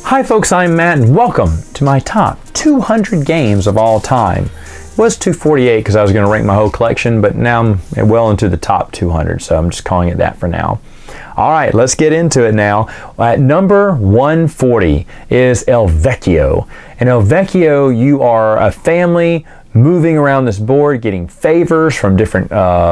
Hi folks, I'm Matt and welcome to my top 200 games of all time. It was 248 because I was going to rank my whole collection, but now I'm well into the top 200, so I'm just calling it that for now. All right, let's get into it now. At number 140 is El Vecchio. And El Vecchio, you are a family moving around this board, getting favors from different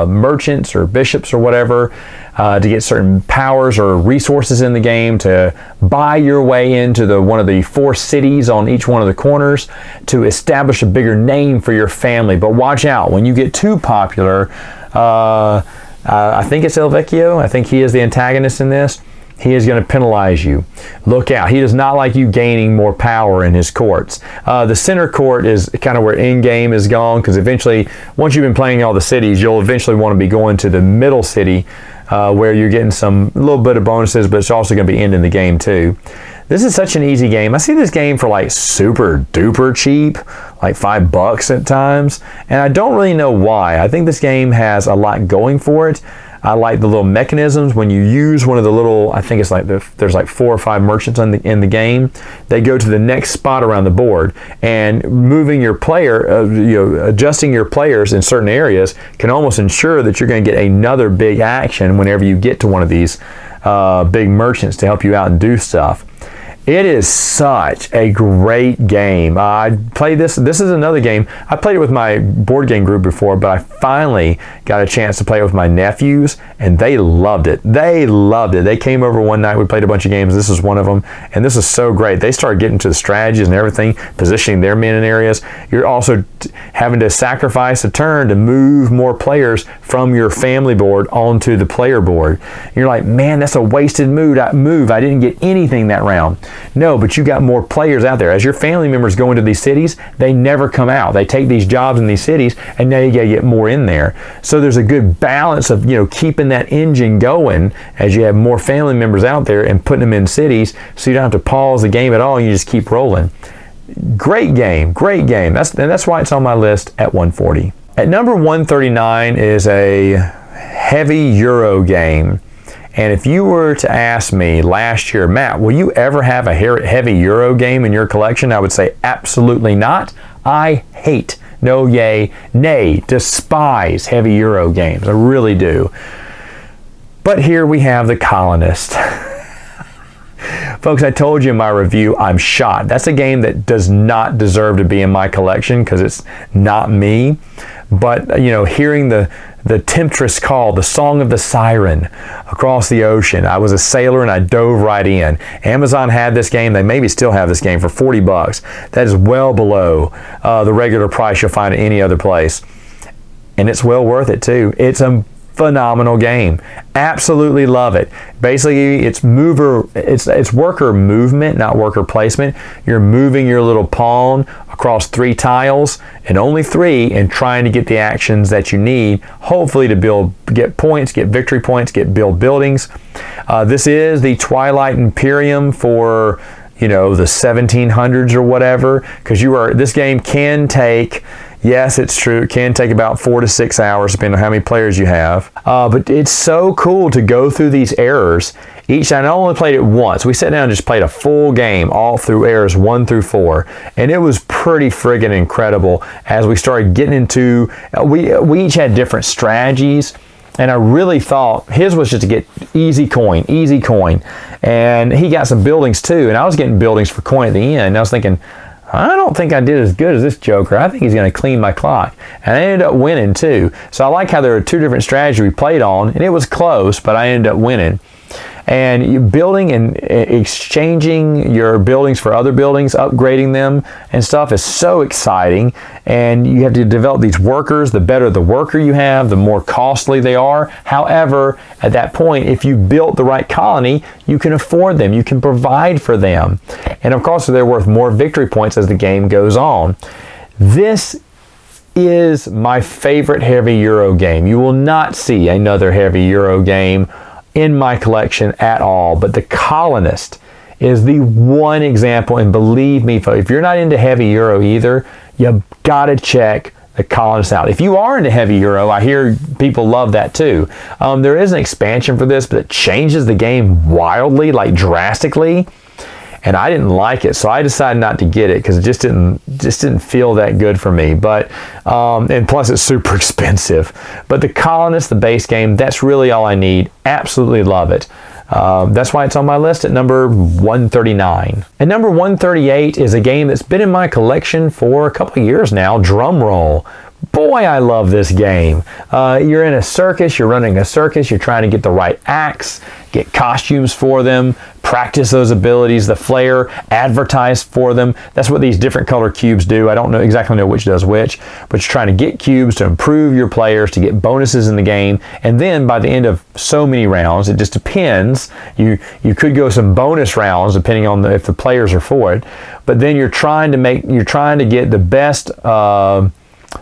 merchants or bishops or whatever to get certain powers or resources in the game, to buy your way into one of the 4 cities on each one of the corners, to establish a bigger name for your family. But watch out, when you get too popular, I think it's El Vecchio, I think he is the antagonist in this, he is going to penalize you. Look out. He does not like you gaining more power in his courts. The center court is kind of where in-game is gone, because eventually, once you've been playing all the cities, you'll eventually want to be going to the middle city where you're getting some little bit of bonuses, but it's also going to be ending the game too. This is such an easy game. I see this game for like super duper cheap, like $5 at times, and I don't really know why. I think this game has a lot going for it. I like the little mechanisms. When you use one of the little, I think it's like there's like 4 or 5 merchants in the game. They go to the next spot around the board, and moving your player, adjusting your players in certain areas can almost ensure that you're going to get another big action whenever you get to one of these big merchants to help you out and do stuff. It is such a great game. I played this. This is another game. I played it with my board game group before, but I finally got a chance to play it with my nephews, and they loved it. They loved it. They came over one night. We played a bunch of games. This is one of them, and this is so great. They started getting to the strategies and everything, positioning their men in areas. You're also having to sacrifice a turn to move more players from your family board onto the player board. You're like, man, that's a wasted move. I didn't get anything that round. No, but you got more players out there. As your family members go into these cities, they never come out. They take these jobs in these cities, and now you got to get more in there. So there's a good balance of keeping that engine going as you have more family members out there and putting them in cities, so you don't have to pause the game at all. You just keep rolling. Great game, great game. That's why it's on my list at 140. At number 139 is a heavy Euro game. And if you were to ask me last year, Matt, will you ever have a heavy Euro game in your collection? I would say absolutely not. I hate, no yay, nay, despise heavy Euro games. I really do. But here we have The Colonist. Folks, I told you in my review, I'm shot. That's a game that does not deserve to be in my collection because it's not me. But, hearing the temptress call, the song of the siren across the ocean. I was a sailor and I dove right in. Amazon had this game. They maybe still have this game for $40. That is well below the regular price you'll find at any other place. And it's well worth it too. It's a phenomenal game. Absolutely love it. Basically, it's worker movement, not worker placement. You're moving your little pawn across 3 tiles, and only 3, and trying to get the actions that you need, hopefully to get points, get victory points, build buildings. This is the Twilight Imperium for the 1700s or whatever, because this game can take, yes, it's true, it can take about 4 to 6 hours depending on how many players you have. But it's so cool to go through these errors. I only played it once. We sat down and just played a full game all through errors 1 through 4. And it was pretty friggin' incredible as we started getting into, we each had different strategies. And I really thought his was just to get easy coin. And he got some buildings too. And I was getting buildings for coin at the end. And I was thinking, I don't think I did as good as this joker. I think he's going to clean my clock. And I ended up winning too. So I like how there are 2 different strategies we played on. And it was close, but I ended up winning. And you building and exchanging your buildings for other buildings, upgrading them and stuff is so exciting. And you have to develop these workers. The better the worker you have, the more costly they are. However, at that point, if you built the right colony, you can afford them. You can provide for them. And of course, they're worth more victory points as the game goes on. This is my favorite heavy Euro game. You will not see another heavy Euro game in my collection at all, but The Colonist is the one example, and believe me, if you're not into heavy Euro either, you gotta check The Colonist out. If you are into heavy Euro, I hear people love that too. There is an expansion for this, but it changes the game wildly, like drastically. and I didn't like it, so I decided not to get it because it just didn't feel that good for me. But and plus it's super expensive. But the Colonists, the base game, that's really all I need. Absolutely love it. That's why it's on my list at number 139. And number 138 is a game that's been in my collection for a couple of years now. Drum Roll. Boy, I love this game. You're in a circus, you're running a circus, you're trying to get the right acts, get costumes for them, practice those abilities, the flair, advertise for them. That's what these different color cubes do. I don't exactly know which does which, but you're trying to get cubes to improve your players, to get bonuses in the game, and then by the end of so many rounds, it just depends. You could go some bonus rounds depending on if the players are for it, but then you're trying to get the best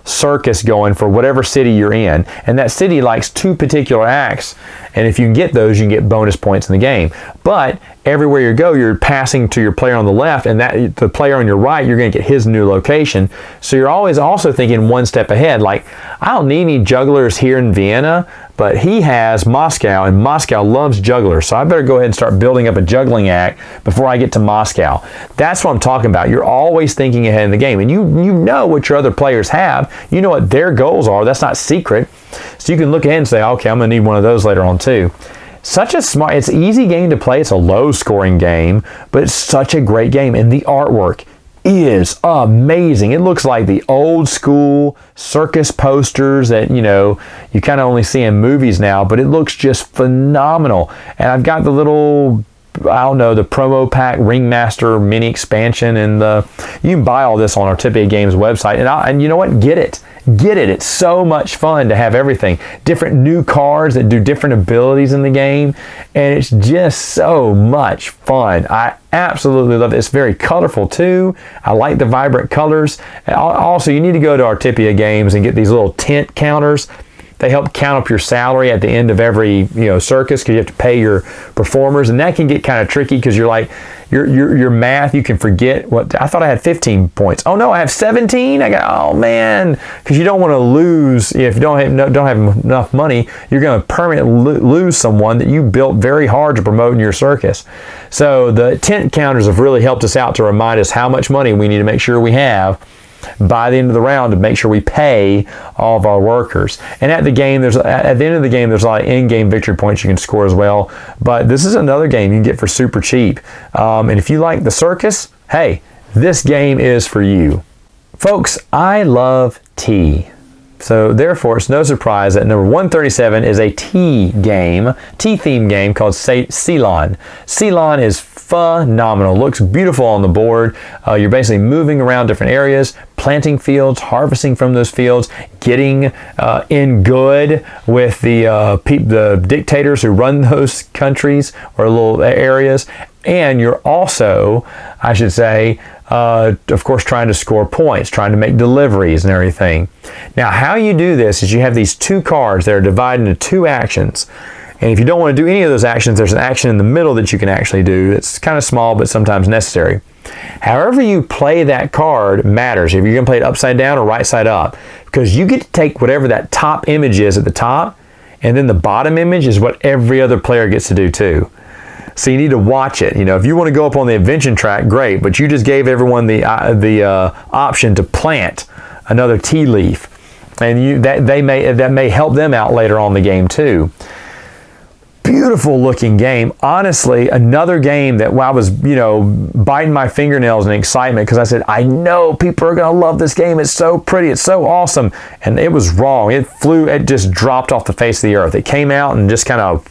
circus going for whatever city you're in, and that city likes 2 particular acts, and if you can get those, you can get bonus points in the game. But everywhere you go, you're passing to your player on the left, and that the player on your right, you're going to get his new location. So you're always also thinking one step ahead. Like, I don't need any jugglers here in Vienna, but he has Moscow, and Moscow loves jugglers, so I better go ahead and start building up a juggling act before I get to Moscow. That's what I'm talking about. You're always thinking ahead in the game, and you know what your other players have. You know what their goals are. That's not secret. So you can look ahead and say, okay, I'm going to need one of those later on too. Such a smart, it's an easy game to play. It's a low scoring game, but it's such a great game, and the artwork is amazing. It looks like the old school circus posters that you kind of only see in movies now, but it looks just phenomenal. And I've got the little, I don't know, the promo pack Ringmaster mini expansion, and you can buy all this on Artipia Games website, and you know what, get it. It's so much fun to have everything, different new cards that do different abilities in the game, and it's just so much fun. I absolutely love it. It's very colorful too. I like the vibrant colors. Also, you need to go to Artipia Games and get these little tent counters. They help count up your salary at the end of every circus, because you have to pay your performers, and that can get kind of tricky because you're like your math, you can forget what I thought I had 15 points. Oh no, I have 17. Oh man, because you don't want to lose. If you don't have enough money, you're going to permanently lose someone that you built very hard to promote in your circus. So the tent counters have really helped us out to remind us how much money we need to make sure we have by the end of the round to make sure we pay all of our workers. And at the end of the game, there's a lot of in-game victory points you can score as well. But this is another game you can get for super cheap. And if you like the circus, hey, this game is for you. Folks, I love tea. So therefore, it's no surprise that number 137 is a tea-themed game called Ceylon. Ceylon is phenomenal. Looks beautiful on the board. You're basically moving around different areas, planting fields, harvesting from those fields, getting in good with the dictators who run those countries or little areas. And you're also, I should say, of course, trying to score points, trying to make deliveries and everything. Now, how you do this is you have these 2 cards that are divided into 2 actions. And if you don't want to do any of those actions, there's an action in the middle that you can actually do. It's kind of small, but sometimes necessary. However you play that card matters. If you're going to play it upside down or right side up, because you get to take whatever that top image is at the top, and then the bottom image is what every other player gets to do too. So you need to watch it. If you want to go up on the invention track, great, but you just gave everyone the option to plant another tea leaf, and that may help them out later on in the game too. Beautiful looking game. Honestly, another game that I was, biting my fingernails in excitement because I said, I know people are going to love this game. It's so pretty. It's so awesome. And it was wrong. It just dropped off the face of the earth. It came out and just kind of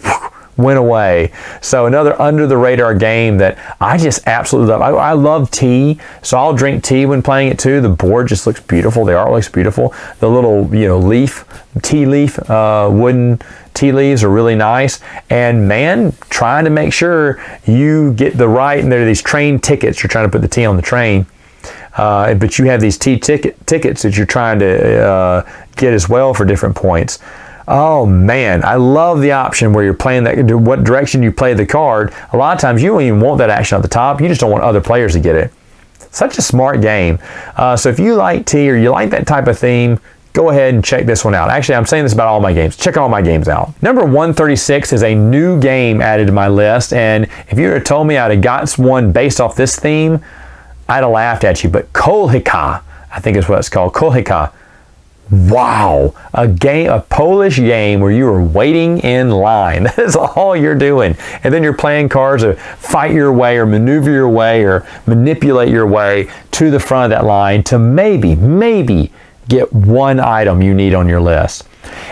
went away. So another under the radar game that I just absolutely love. I love tea, so I'll drink tea when playing it too. The board just looks beautiful. The art looks beautiful. The little tea leaf wooden tea leaves are really nice. And man, trying to make sure you get the right, and there are these train tickets. You're trying to put the tea on the train. But you have these tea tickets that you're trying to get as well for different points. Oh man, I love the option where you're playing what direction you play the card. A lot of times you don't even want that action at the top. You just don't want other players to get it. Such a smart game. So if you like tea or you like that type of theme, go ahead and check this one out. Actually, I'm saying this about all my games. Check all my games out. Number 136 is a new game added to my list, and if you had told me I'd have got one based off this theme, I'd have laughed at you. But Kolhika, I think is what it's called. Kolhika. Wow, a Polish game where you are waiting in line. That is all you're doing. And then you're playing cards to fight your way or maneuver your way or manipulate your way to the front of that line to maybe get one item you need on your list.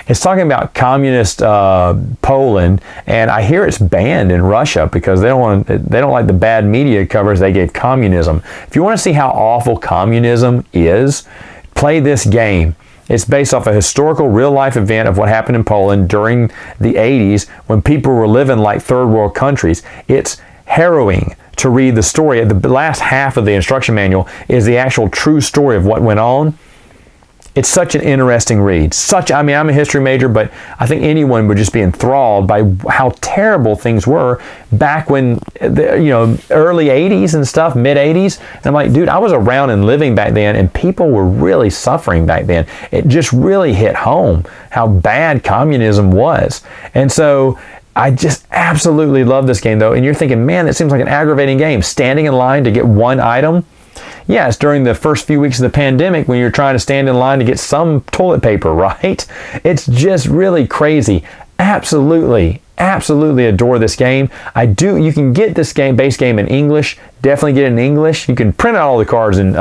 It's talking about communist Poland, and I hear it's banned in Russia because they don't like the bad media covers they gave communism. If you want to see how awful communism is, play this game. It's based off a historical real-life event of what happened in Poland during the 80s when people were living like third world countries. It's harrowing to read the story. The last half of the instruction manual is the actual true story of what went on. It's such an interesting read. I mean, I'm a history major, but I think anyone would just be enthralled by how terrible things were back when, early 80s and stuff, mid 80s. And I'm like, dude, I was around and living back then, and people were really suffering back then. It just really hit home how bad communism was. And so I just absolutely love this game, though. And you're thinking, man, that seems like an aggravating game. Standing in line to get one item. Yeah, it's during the first few weeks of the pandemic when you're trying to stand in line to get some toilet paper, right? It's just really crazy. Absolutely adore this game. You can get this base game in English. Definitely get it in English. You can print out all the cards in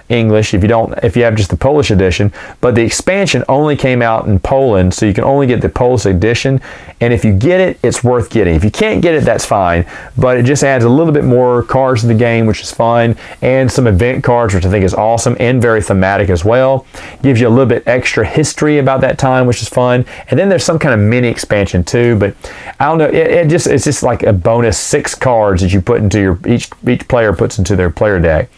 English if you have just the Polish edition, but the expansion only came out in Poland, so you can only get the Polish edition, and if you get it, it's worth getting. If you can't get it, that's fine, but it just adds a little bit more cards to the game, which is fun, and some event cards, which I think is awesome and very thematic as well. Gives you a little bit extra history about that time, which is fun, and then there's some kind of mini expansion too, but I don't know, it's just like a bonus 6 cards that you put into each player puts into their player deck.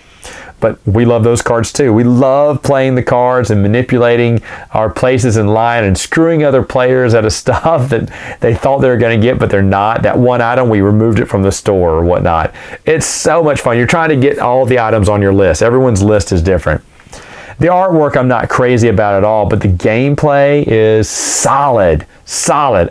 But we love those cards too. We love playing the cards and manipulating our places in line and screwing other players out of stuff that they thought they were going to get, but they're not. That one item, we removed it from the store or whatnot. It's so much fun. You're trying to get all the items on your list. Everyone's list is different. The artwork I'm not crazy about at all, but the gameplay is solid.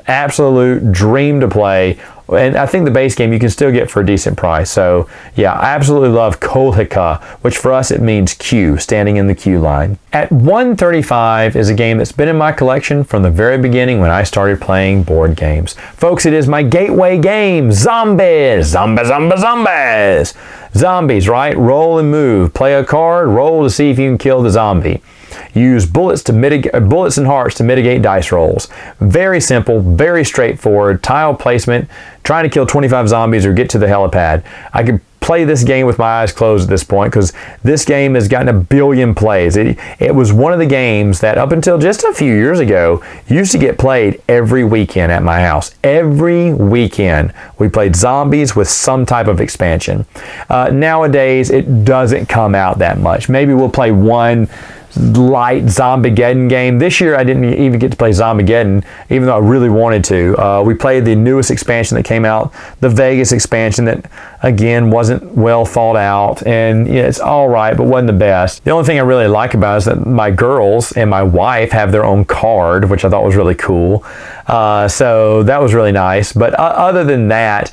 Absolute dream to play. And I think the base game you can still get for a decent price. So yeah, I absolutely love Kolhika, which for us it means queue, standing in the queue line. At 135 is a game that's been in my collection from the very beginning when I started playing board games. Folks, it is my gateway game, Zombies! Zombies! Zombies, right? Roll and move. Play a card, roll to see if you can kill the zombie. Use bullets and hearts to mitigate dice rolls. Very simple, very straightforward. Tile placement, trying to kill 25 zombies or get to the helipad. I could play this game with my eyes closed at this point because this game has gotten a billion plays. It was one of the games that up until just a few years ago used to get played every weekend at my house. Every weekend we played Zombies with some type of expansion. Nowadays it doesn't come out that much. Maybe we'll play one light Zombiegeddon game. This year I didn't even get to play Zombiegeddon, even though I really wanted to. We played the newest expansion that came out, the Vegas expansion, that again wasn't well thought out, and it's all right, but wasn't the best. The only thing I really like about it is that my girls and my wife have their own card, which I thought was really cool. So that was really nice. But other than that,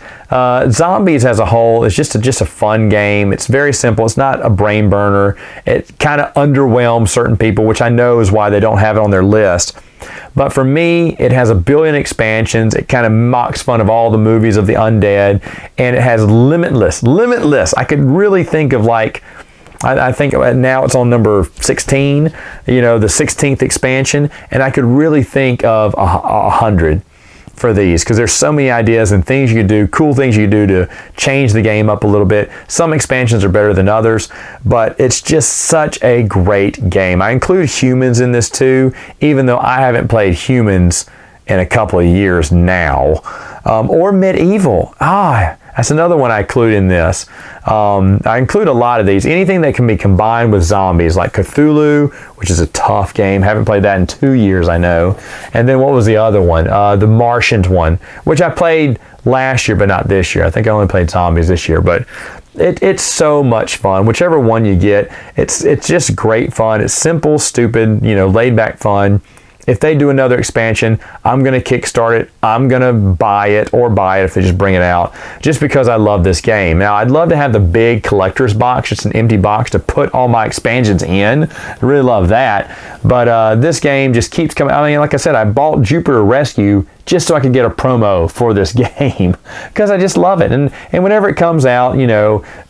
Zombies as a whole is just a fun game. It's very simple. It's not a brain burner. It kind of underwhelms certain people, which I know is why they don't have it on their list. But for me, it has a billion expansions. It kind of mocks fun of all the movies of the undead, and it has limitless. I could really think of I think now it's on number 16, the 16th expansion, and I could really think of 100 for these because there's so many ideas and things you could do, cool things you could do to change the game up a little bit. Some expansions are better than others, but it's just such a great game. I include humans in this too, even though I haven't played humans in a couple of years now. Or medieval. That's another one I include in this. I include a lot of these. Anything that can be combined with zombies, like Cthulhu, which is a tough game. Haven't played that in 2 years, I know. And then what was the other one? The Martian one, which I played last year, but not this year. I think I only played zombies this year. But It's so much fun. Whichever one you get, it's just great fun. It's simple, stupid, laid back fun. If they do another expansion, I'm going to kickstart it. I'm going to buy it if they just bring it out, just because I love this game. Now, I'd love to have the big collector's box, just an empty box to put all my expansions in. I really love that. But this game just keeps coming. I mean, like I said, I bought Jupiter Rescue just so I could get a promo for this game because I just love it. And whenever it comes out,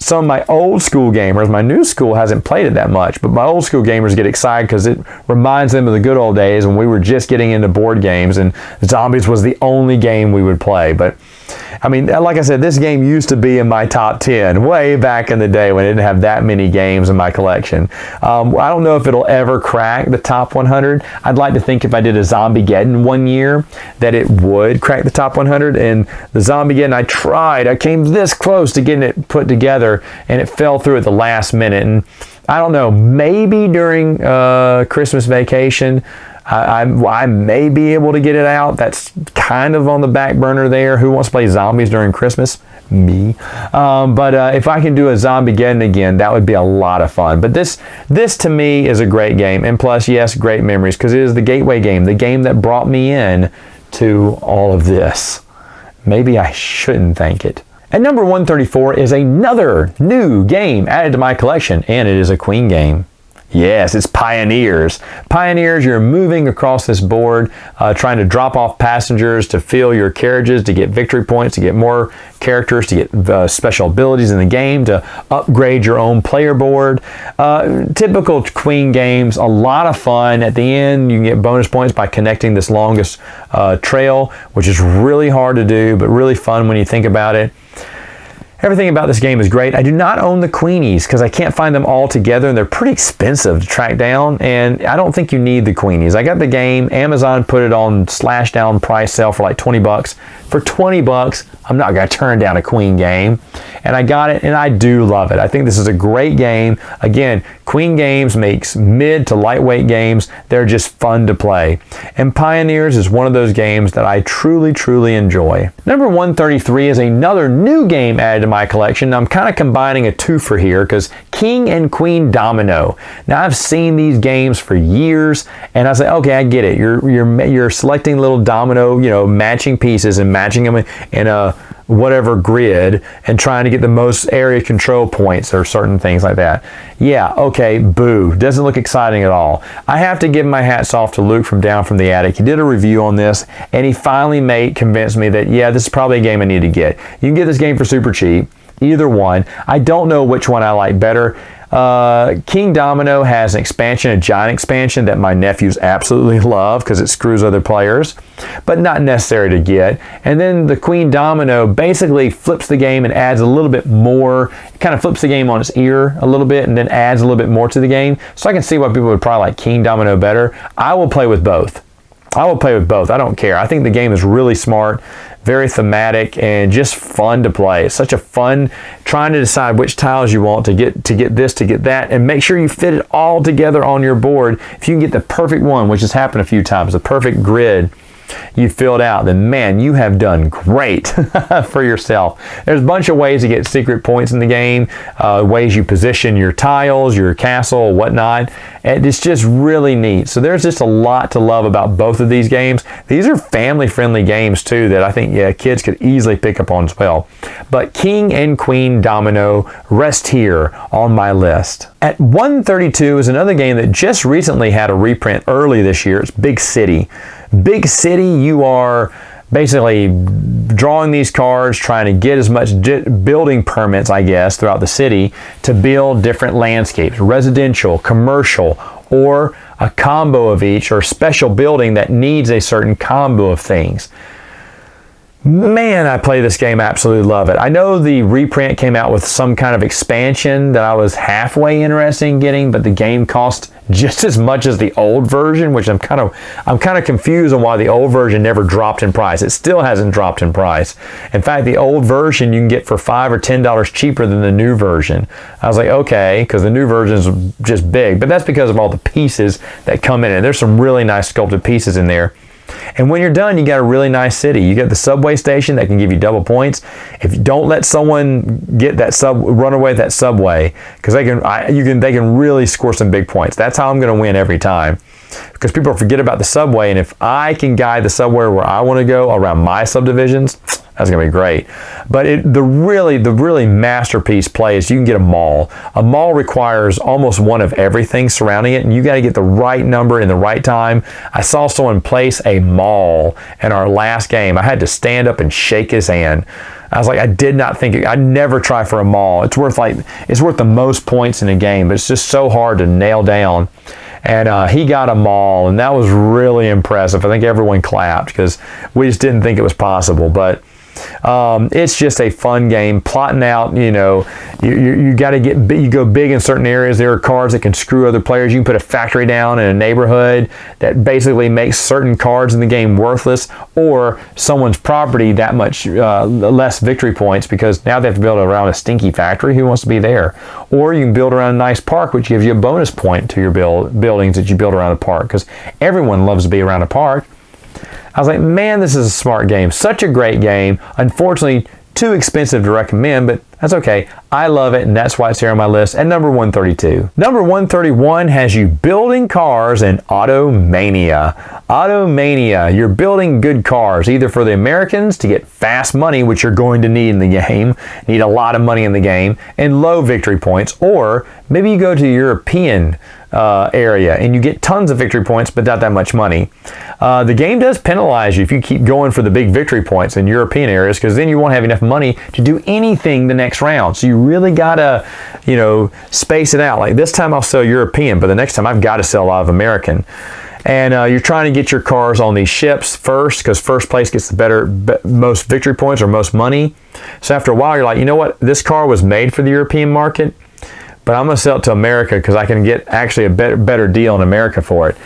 some of my old school gamers, my new school hasn't played it that much, but my old school gamers get excited because it reminds them of the good old days when we were just getting into board games and Zombies was the only game we would play. But I mean, like I said, this game used to be in my top 10 way back in the day when I didn't have that many games in my collection. I don't know if it'll ever crack the top 100. I'd like to think if I did a Zombiegeddon one year that it would crack the top 100. And the Zombiegeddon, I came this close to getting it put together and it fell through at the last minute. And I don't know, maybe during Christmas vacation, I may be able to get it out. That's kind of on the back burner there. Who wants to play zombies during Christmas? Me. But if I can do a Zombiegeddon again, that would be a lot of fun. But this to me is a great game. And plus, yes, great memories because it is the gateway game, the game that brought me in to all of this. Maybe I shouldn't thank it. At number 134 is another new game added to my collection, and it is a Queen game. Yes, it's Pioneers. Pioneers, you're moving across this board, trying to drop off passengers to fill your carriages, to get victory points, to get more characters, to get special abilities in the game, to upgrade your own player board. Typical Queen games, a lot of fun. At the end, you can get bonus points by connecting this longest trail, which is really hard to do, but really fun when you think about it. Everything about this game is great. I do not own the Queenies because I can't find them all together and they're pretty expensive to track down, and I don't think you need the Queenies. I got the game. Amazon put it on slash down price sale for like 20 bucks. For 20 bucks, I'm not going to turn down a Queen game. And I got it and I do love it. I think this is a great game. Again, Queen games makes mid to lightweight games. They're just fun to play. And Pioneers is one of those games that I truly, truly enjoy. Number 133 is another new game added to my collection. I'm kind of combining a twofer here because King and Queen Domino. Now I've seen these games for years and I was like, okay, I get it. You're selecting little domino, matching pieces and matching them in a whatever grid and trying to get the most area control points or certain things like that. Yeah, okay, boo. Doesn't look exciting at all. I have to give my hats off to Luke from Down from the Attic. He did a review on this and he finally convinced me that, yeah, this is probably a game I need to get. You can get this game for super cheap. Either one. I don't know which one I like better. King Domino has an expansion, a giant expansion that my nephews absolutely love because it screws other players, but not necessary to get. And then the Queen Domino basically flips the game and adds a little bit more, kind of flips the game on its ear a little bit and then adds a little bit more to the game. So I can see why people would probably like King Domino better. I will play with both. I don't care. I think the game is really smart, very thematic, and just fun to play. It's such a fun trying to decide which tiles you want to get this, to get that, and make sure you fit it all together on your board. If you can get the perfect one, which has happened a few times, the perfect grid you filled out, then man, you have done great for yourself. There's a bunch of ways to get secret points in the game, ways you position your tiles, your castle, whatnot, and it's just really neat. So there's just a lot to love about both of these games. These are family-friendly games too that I think kids could easily pick up on as well. But King and Queen Domino rest here on my list. At 132 is another game that just recently had a reprint early this year. It's Big City. Big City, you are basically drawing these cards, trying to get as much building permits, I guess, throughout the city to build different landscapes, residential, commercial, or a combo of each, or special building that needs a certain combo of things. Man, I play this game, absolutely love it. I know the reprint came out with some kind of expansion that I was halfway interested in getting, but the game cost just as much as the old version, which I'm kind of confused on why the old version never dropped in price. It still hasn't dropped in price. In fact, the old version you can get for $5 or $10 cheaper than the new version. I was like, okay, because the new version is just big, but that's because of all the pieces that come in it. There's some really nice sculpted pieces in there. And when you're done, you got a really nice city. You get the subway station that can give you double points. If you don't let someone get that run away with that subway, because they can really score some big points. That's how I'm going to win every time. Because people forget about the subway, and if I can guide the subway where I want to go around my subdivisions, that's going to be great. But the really masterpiece play is you can get a mall. A mall requires almost one of everything surrounding it, and you got to get the right number in the right time. I saw someone place a mall in our last game. I had to stand up and shake his hand. I was like, I did not think I'd never try for a mall. It's worth the most points in a game, but it's just so hard to nail down. And he got a mall, and that was really impressive. I think everyone clapped because we just didn't think it was possible. But it's just a fun game. Plotting out, you got to you go big in certain areas. There are cards that can screw other players. You can put a factory down in a neighborhood that basically makes certain cards in the game worthless, or someone's property that much less victory points because now they have to build around a stinky factory. Who wants to be there? Or you can build around a nice park, which gives you a bonus point to your buildings that you build around a park, because everyone loves to be around a park. I was like, man, this is a smart game. Such a great game. Unfortunately, too expensive to recommend, but that's okay. I love it, and that's why it's here on my list at number 132. Number 131 has you building cars in Automania. Automania, you're building good cars, either for the Americans to get fast money, which you're going to need in the game, need a lot of money in the game, and low victory points, or maybe you go to the European area and you get tons of victory points but not that much money. The game does penalize you if you keep going for the big victory points in European areas, because then you won't have enough money to do anything the next round. So you really gotta, space it out. Like this time I'll sell European, but the next time I've got to sell a lot of American. And you're trying to get your cars on these ships first, because first place gets the most victory points or most money. So after a while, you're like, you know what? This car was made for the European market, but I'm going to sell it to America because I can get actually a better deal in America for it.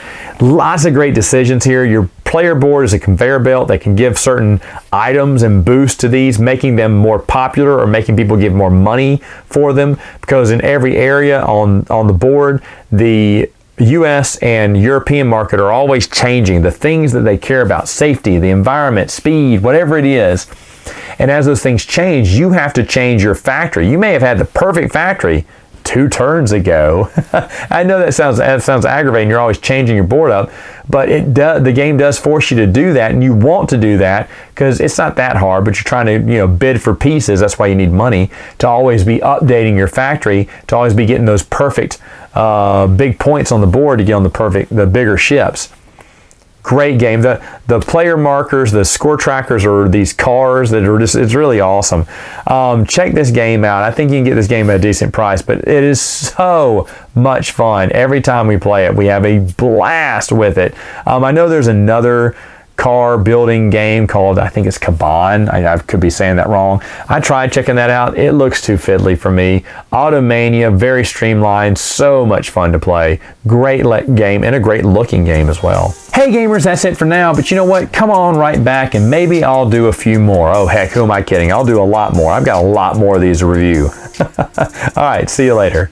Lots of great decisions here. Your player board is a conveyor belt that can give certain items and boosts to these, making them more popular or making people give more money for them, because in every area on the board, the US and European market are always changing the things that they care about: safety, the environment, speed, whatever it is. And as those things change, you have to change your factory. You may have had the perfect factory 2 turns ago. I know that sounds aggravating. You're always changing your board up, but the game does force you to do that, and you want to do that because it's not that hard. But you're trying to bid for pieces. That's why you need money to always be updating your factory, to always be getting those perfect big points on the board to get on the bigger ships. Great game. The player markers, the score trackers are these cars that are it's really awesome. Check this game out. I think you can get this game at a decent price, but it is so much fun. Every time we play it, we have a blast with it. I know there's another car building game called, I think it's Kaban. I could be saying that wrong. I tried checking that out. It looks too fiddly for me. Automania, very streamlined, so much fun to play. Great game, and a great looking game as well. Hey gamers, that's it for now, but you know what? Come on right back and maybe I'll do a few more. Oh heck, who am I kidding? I'll do a lot more. I've got a lot more of these to review. All right, see you later.